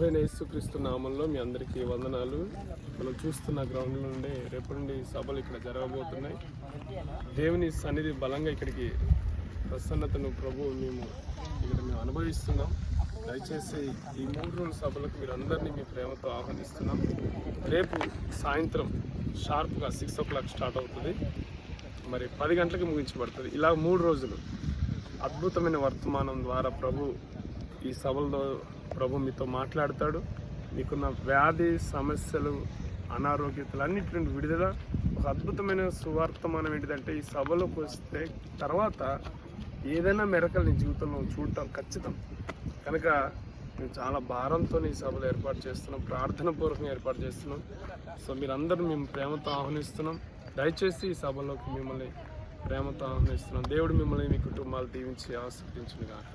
యేసుక్రీస్తు నామంలో మీ అందరికీ వందనాలు. మనం చూస్తున్న గ్రౌండ్ నుండి రేపు నుండి సభలు ఇక్కడ జరగబోతున్నాయి. దేవుని సన్నిధి బలంగా ఇక్కడికి ప్రసన్నతను మేము అనుభవిస్తున్నాం. దయచేసి ఈ 3 రోజుల సభలకు మీరు అందరినీ మీ ప్రేమతో ఆహ్వానిస్తున్నాం. రేపు సాయంత్రం షార్ప్గా 6 o'clock స్టార్ట్ అవుతుంది, మరి 10 గంటలకు ముగించబడుతుంది. ఇలా 3 రోజులు అద్భుతమైన వర్తమానం ద్వారా ఈ సభల్లో మీతో మాట్లాడతాడు. మీకున్న వ్యాధి సమస్యలు, అనారోగ్యతలు అన్నిటి నుండి విడుదల. ఒక అద్భుతమైన సువార్తమానం ఏంటిదంటే, ఈ సభలోకి వస్తే తర్వాత ఏదైనా మెరకలు నీ జీవితంలో చూడటం ఖచ్చితం. కనుక మేము చాలా భారంతో ఈ సభలు ఏర్పాటు చేస్తున్నాం, ప్రార్థన పూర్వకంగా ఏర్పాటు చేస్తున్నాం. సో మీరందరూ మేము ప్రేమతో ఆహ్వానిస్తున్నాం. దయచేసి ఈ సభలోకి మిమ్మల్ని ప్రేమతో ఆహ్వానిస్తున్నాం. దేవుడు మిమ్మల్ని మీ కుటుంబాలు దీవించి ఆశీర్వదించును గాక.